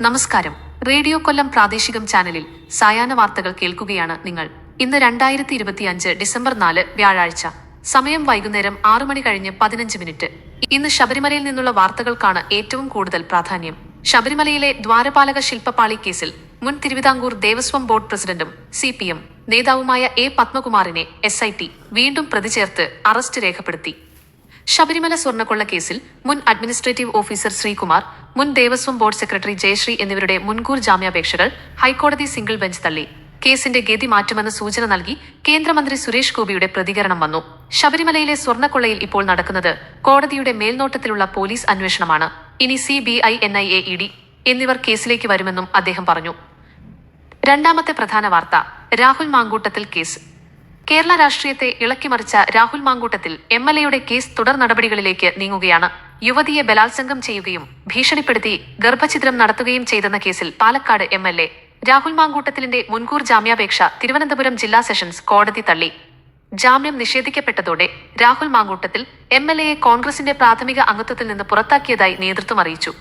നമസ്കാരം. റേഡിയോ കൊല്ലം പ്രാദേശികം ചാനലിൽ സായാഹ്ന വാർത്തകൾ കേൾക്കുകയാണ് നിങ്ങൾ. ഇന്ന് 2025 ഡിസംബർ 4 വ്യാഴാഴ്ച. സമയം വൈകുന്നേരം 6 മണി കഴിഞ്ഞ് 15 മിനിറ്റ്. ഇന്ന് ശബരിമലയിൽ നിന്നുള്ള വാർത്തകൾക്കാണ് ഏറ്റവും കൂടുതൽ പ്രാധാന്യം. ശബരിമലയിലെ ദ്വാരപാലക ശില്പപാളി കേസിൽ മുൻ തിരുവിതാംകൂർ ദേവസ്വം ബോർഡ് പ്രസിഡന്റും CPM നേതാവുമായ A പത്മകുമാറിനെ SIT വീണ്ടും പ്രതി ചേർത്ത് അറസ്റ്റ് രേഖപ്പെടുത്തി. ശബരിമല സ്വർണ്ണക്കൊള്ള കേസിൽ മുൻ അഡ്മിനിസ്ട്രേറ്റീവ് ഓഫീസർ ശ്രീകുമാർ, മുൻ ദേവസ്വം ബോർഡ് സെക്രട്ടറി ജയശ്രീ എന്നിവരുടെ മുൻകൂർ ജാമ്യാപേക്ഷകൾ ഹൈക്കോടതി സിംഗിൾ ബെഞ്ച് തള്ളി. കേസിന്റെ ഗതി മാറ്റുമെന്ന് സൂചന നൽകി കേന്ദ്രമന്ത്രി സുരേഷ് ഗോപിയുടെ പ്രതികരണം വന്നു. ശബരിമലയിലെ സ്വർണ്ണക്കൊള്ളയിൽ ഇപ്പോൾ നടക്കുന്നത് കോടതിയുടെ മേൽനോട്ടത്തിലുള്ള പോലീസ് അന്വേഷണമാണ്. ഇനി CBI, NIA, ED എന്നിവർ കേസിലേക്ക് വരുമെന്നും അദ്ദേഹം പറഞ്ഞു. രണ്ടാമത്തെ പ്രധാന വാർത്ത, രാഹുൽ മാങ്കൂട്ടത്തിൽ കേസ്. കേരള രാഷ്ട്രീയത്തെ ഇളക്കിമറിച്ച രാഹുൽ മാങ്കൂട്ടത്തിൽ MLAയുടെ കേസ് തുടർ നടപടികളിലേക്ക് നീങ്ങുകയാണ്. യുവതിയെ ബലാത്സംഗം ചെയ്യുകയും ഭീഷണിപ്പെടുത്തി ഗർഭഛിദ്രം നടത്തുകയും ചെയ്തെന്ന കേസിൽ പാലക്കാട് MLA രാഹുൽ മാങ്കൂട്ടത്തിലിന്റെ മുൻകൂർ ജാമ്യാപേക്ഷ തിരുവനന്തപുരം ജില്ലാ സെഷൻസ് കോടതി തള്ളി. ജാമ്യം നിഷേധിക്കപ്പെട്ടതോടെ രാഹുൽ മാങ്കൂട്ടത്തിൽ MLAയെ കോൺഗ്രസിന്റെ പ്രാഥമിക അംഗത്വത്തിൽ നിന്ന് പുറത്താക്കിയതായി നേതൃത്വം അറിയിച്ചു.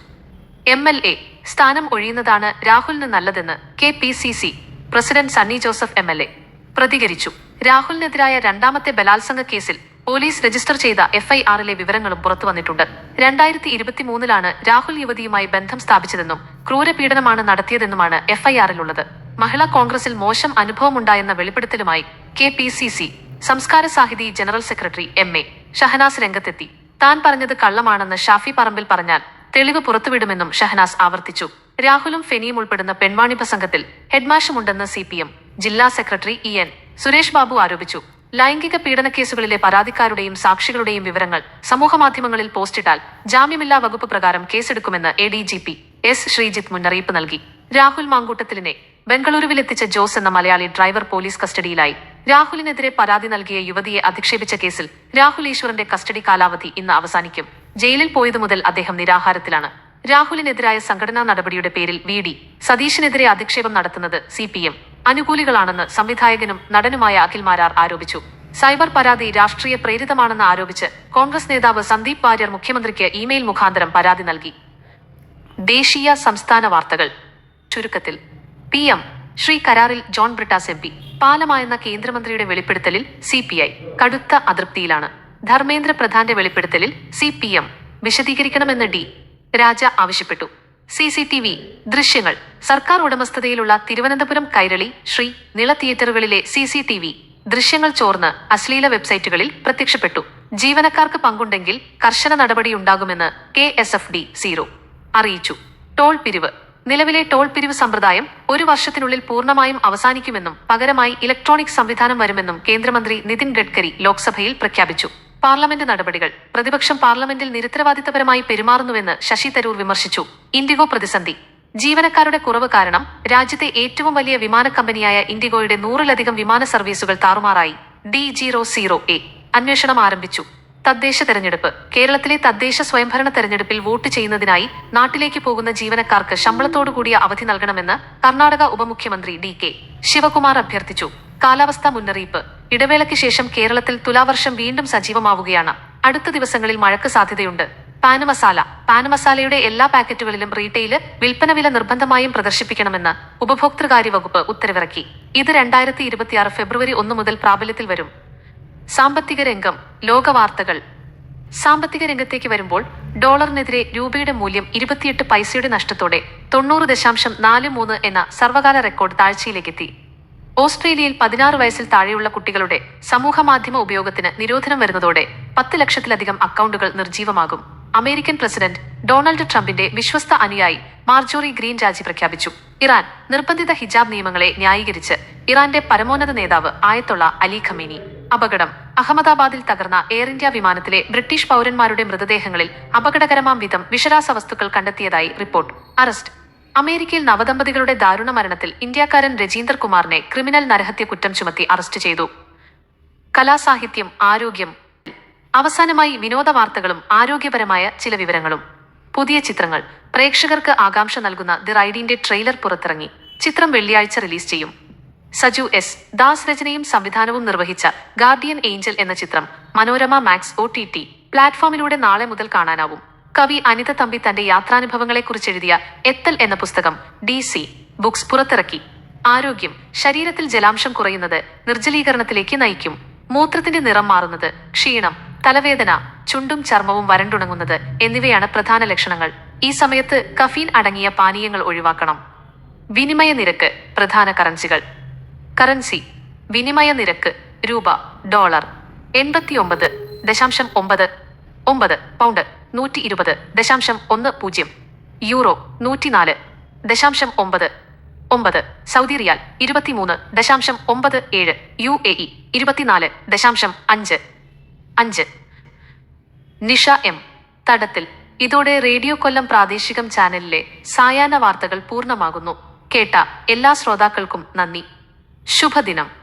MLA സ്ഥാനം ഒഴിയുന്നതാണ് രാഹുലിന് നല്ലതെന്ന് KPCC president Sunny Joseph MLA പ്രതികരിച്ചു. രാഹുലിനെതിരായ രണ്ടാമത്തെ ബലാത്സംഗ കേസിൽ പോലീസ് രജിസ്റ്റർ ചെയ്ത FIRലെ വിവരങ്ങളും പുറത്തുവന്നിട്ടുണ്ട്. 2023 രാഹുൽ യുവതിയുമായി ബന്ധം സ്ഥാപിച്ചതെന്നും ക്രൂരപീഡനമാണ് നടത്തിയതെന്നുമാണ് FIRലുള്ളത്. മഹിളാ കോൺഗ്രസിൽ മോശം അനുഭവമുണ്ടായെന്ന വെളിപ്പെടുത്തലുമായി KPCC സംസ്കാര Sahithi general secretary MA Shahnaz രംഗത്തെത്തി. താൻ പറഞ്ഞത് കള്ളമാണെന്ന് ഷാഫി പറമ്പിൽ പറഞ്ഞാൽ തെളിവ് പുറത്തുവിടുമെന്നും ഷഹനാസ് ആവർത്തിച്ചു. രാഹുലും ഫെനിയും ഉൾപ്പെടുന്ന പെൺവാണിഭ സംഘത്തിൽ ഹെഡ്മാഷുമുണ്ടെന്ന് CPM ജില്ലാ സെക്രട്ടറി EN സുരേഷ് ബാബു ആരോപിച്ചു. ലൈംഗിക പീഡന കേസുകളിലെ പരാതിക്കാരുടെയും സാക്ഷികളുടെയും വിവരങ്ങൾ സമൂഹമാധ്യമങ്ങളിൽ പോസ്റ്റിട്ടാൽ ജാമ്യമില്ലാ വകുപ്പ് പ്രകാരം കേസെടുക്കുമെന്ന് ADGP S ശ്രീജിത്ത് മുന്നറിയിപ്പ് നൽകി. രാഹുൽ മാങ്കൂട്ടത്തിലിനെ ബംഗളൂരുവിലെത്തിച്ച ജോസ് എന്ന മലയാളി ഡ്രൈവർ പോലീസ് കസ്റ്റഡിയിലായി. രാഹുലിനെതിരെ പരാതി നൽകിയ യുവതിയെ അധിക്ഷേപിച്ച കേസിൽ രാഹുൽ ഈശ്വറിന്റെ കസ്റ്റഡി കാലാവധി ഇന്ന് അവസാനിക്കും. ജയിലിൽ പോയതു മുതൽ അദ്ദേഹം നിരാഹാരത്തിലാണ്. രാഹുലിനെതിരായ സംഘടനാ നടപടിയുടെ പേരിൽ VD സതീഷിനെതിരെ അധിക്ഷേപം നടത്തുന്നത് CPM അനുകൂലികളാണെന്ന് സംവിധായകനും നടനുമായ അഖിൽ മാരാർ ആരോപിച്ചു. സൈബർ പരാതി രാഷ്ട്രീയ പ്രേരിതമാണെന്ന് ആരോപിച്ച് കോൺഗ്രസ് നേതാവ് സന്ദീപ് വാര്യർ മുഖ്യമന്ത്രിക്ക് ഇമെയിൽ മുഖാന്തരം പരാതി നൽകി. ദേശീയ സംസ്ഥാന വാർത്തകൾ ചുരുക്കത്തിൽ. PM ശ്രീ കരാറിൽ ജോൺ ബ്രിട്ടാസ് MP പാലമായെന്ന കേന്ദ്രമന്ത്രിയുടെ വെളിപ്പെടുത്തലിൽ CPI കടുത്ത അതൃപ്തിയിലാണ്. ധർമ്മേന്ദ്ര പ്രധാന്റെ വെളിപ്പെടുത്തലിൽ CPM വിശദീകരിക്കണമെന്ന് D രാജ ആവശ്യപ്പെട്ടു. CCTV ദൃശ്യങ്ങൾ. സർക്കാർ ഉടമസ്ഥതയിലുള്ള തിരുവനന്തപുരം കൈരളി, ശ്രീ നിള തിയേറ്ററുകളിലെ CCTV ദൃശ്യങ്ങൾ ചോർന്ന് അശ്ലീല വെബ്സൈറ്റുകളിൽ പ്രത്യക്ഷപ്പെട്ടു. ജീവനക്കാർക്ക് പങ്കുണ്ടെങ്കിൽ കർശന നടപടിയുണ്ടാകുമെന്ന് KSFD0 അറിയിച്ചു. ടോൾ പിരിവ്. നിലവിലെ ടോൾ പിരിവ് സമ്പ്രദായം 1 വർഷത്തിനുള്ളിൽ പൂർണ്ണമായും അവസാനിക്കുമെന്നും പകരമായി ഇലക്ട്രോണിക് സംവിധാനം വരുമെന്നും കേന്ദ്രമന്ത്രി നിതിൻ ഗഡ്കരി ലോക്സഭയിൽ പ്രഖ്യാപിച്ചു. പാർലമെന്റ് നടപടികൾ. പ്രതിപക്ഷം പാർലമെന്റിൽ നിരുത്തരവാദിത്തപരമായി പെരുമാറുന്നുവെന്ന് ശശി തരൂർ വിമർശിച്ചു. ഇൻഡിഗോ പ്രതിസന്ധി. ജീവനക്കാരുടെ കുറവ് കാരണം രാജ്യത്തെ ഏറ്റവും വലിയ വിമാന കമ്പനിയായ ഇൻഡിഗോയുടെ 100-ലധികം വിമാന സർവീസുകൾ താറുമാറായി. D008 അന്വേഷണം ആരംഭിച്ചു. തദ്ദേശ തെരഞ്ഞെടുപ്പ്. കേരളത്തിലെ തദ്ദേശ സ്വയംഭരണ തെരഞ്ഞെടുപ്പിൽ വോട്ട് ചെയ്യുന്നതിനായി നാട്ടിലേക്ക് പോകുന്ന ജീവനക്കാർക്ക് ശമ്പളത്തോടുകൂടിയ അവധി നൽകണമെന്ന് കർണാടക ഉപമുഖ്യമന്ത്രി DK ശിവകുമാർ അഭ്യർത്ഥിച്ചു. കാലാവസ്ഥാ മുന്നറിയിപ്പ്. ഇടവേളയ്ക്ക് ശേഷം കേരളത്തിൽ തുലാവർഷം വീണ്ടും സജീവമാവുകയാണ്. അടുത്ത ദിവസങ്ങളിൽ മഴയ്ക്ക് സാധ്യതയുണ്ട്. പാനമസാലയുടെ എല്ലാ പാക്കറ്റുകളിലും റീറ്റെയില് വിൽപ്പന വില നിർബന്ധമായും പ്രദർശിപ്പിക്കണമെന്ന് ഉപഭോക്തൃകാര്യ വകുപ്പ് ഉത്തരവിറക്കി. ഇത് 2026 ഫെബ്രുവരി 1 മുതൽ പ്രാബല്യത്തിൽ വരും. സാമ്പത്തിക രംഗം. ലോകവാർത്തകൾ. സാമ്പത്തിക രംഗത്തേക്ക് വരുമ്പോൾ ഡോളറിനെതിരെ രൂപയുടെ മൂല്യം 28 പൈസയുടെ നഷ്ടത്തോടെ 90.43 എന്ന സർവകാല റെക്കോർഡ് താഴ്ചയിലേക്കെത്തി. ഓസ്ട്രേലിയയിൽ 16 വയസ്സിൽ താഴെയുള്ള കുട്ടികളുടെ സമൂഹമാധ്യമ ഉപയോഗത്തിന് നിരോധനം വരുന്നതോടെ 10 ലക്ഷത്തിലധികം അക്കൗണ്ടുകൾ നിർജീവമാകും. അമേരിക്കൻ പ്രസിഡന്റ് ഡൊണാൾഡ് ട്രംപിന്റെ വിശ്വസ്ത അനുയായി മാർജോറി ഗ്രീൻ രാജി പ്രഖ്യാപിച്ചു. ഇറാൻ നിർബന്ധിത ഹിജാബ് നിയമങ്ങളെ ന്യായീകരിച്ച് ഇറാന്റെ പരമോന്നത നേതാവ് ആയതൊള്ള അലി ഖമേനി. അപകടം. അഹമ്മദാബാദിൽ തകർന്ന എയർ ഇന്ത്യ വിമാനത്തിലെ ബ്രിട്ടീഷ് പൗരന്മാരുടെ മൃതദേഹങ്ങളിൽ അപകടകരമാം വിധം വിഷരാസവസ്തുക്കൾ കണ്ടെത്തിയതായി റിപ്പോർട്ട്. അറസ്റ്റ്. അമേരിക്കയിൽ നവദമ്പതികളുടെ ദാരുണ മരണത്തിൽ ഇന്ത്യക്കാരൻ രജീന്ദർ കുമാറിനെ ക്രിമിനൽ നരഹത്യ കുറ്റം ചുമത്തി അറസ്റ്റ് ചെയ്തു. കലാസാഹിത്യം. ആരോഗ്യം. അവസാനമായി വിനോദ വാർത്തകളും ആരോഗ്യപരമായ ചില വിവരങ്ങളും. പുതിയ ചിത്രങ്ങൾ. പ്രേക്ഷകർക്ക് ആകാംക്ഷ നൽകുന്ന ദി റൈഡിന്റെ ട്രെയിലർ പുറത്തിറങ്ങി. ചിത്രം വെള്ളിയാഴ്ച റിലീസ് ചെയ്യും. സജു S ദാസ് രചനയും സംവിധാനവും നിർവഹിച്ച ഗാർഡിയൻ ഏഞ്ചൽ എന്ന ചിത്രം മനോരമ മാക്സ് OTT പ്ലാറ്റ്ഫോമിലൂടെ നാളെ മുതൽ കാണാനാവും. കവി അനിത തമ്പി തന്റെ യാത്രാനുഭവങ്ങളെക്കുറിച്ചെഴുതിയ എത്തൽ എന്ന പുസ്തകം DC ബുക്സ് പുറത്തിറക്കി. ആരോഗ്യം. ശരീരത്തിൽ ജലാംശം കുറയുന്നത് നിർജ്ജലീകരണത്തിലേക്ക് നയിക്കും. മൂത്രത്തിന്റെ നിറം മാറുന്നത്, ക്ഷീണം, തലവേദന, ചുണ്ടും ചർമ്മവും വരണ്ടുണങ്ങുന്നത് എന്നിവയാണ് പ്രധാന ലക്ഷണങ്ങൾ. ഈ സമയത്ത് കഫീൻ അടങ്ങിയ പാനീയങ്ങൾ ഒഴിവാക്കണം. വിനിമയ നിരക്ക്. പ്രധാന കറൻസികൾ. കറൻസി. വിനിമയ നിരക്ക് രൂപ, ഡോളർ 89.99 പൗണ്ട് 120.10 യൂറോ 104.99 സൗദി റിയാൽ 23.97 UAE 24.55. നിഷ M. തടത്തിൽ. ഇതോടെ റേഡിയോ കൊല്ലം പ്രാദേശികം ചാനലിലെ സായാഹ്ന വാർത്തകൾ പൂർണ്ണമാകുന്നു. കേട്ട എല്ലാ ശ്രോതാക്കൾക്കും നന്ദി. ശുഭദിനം.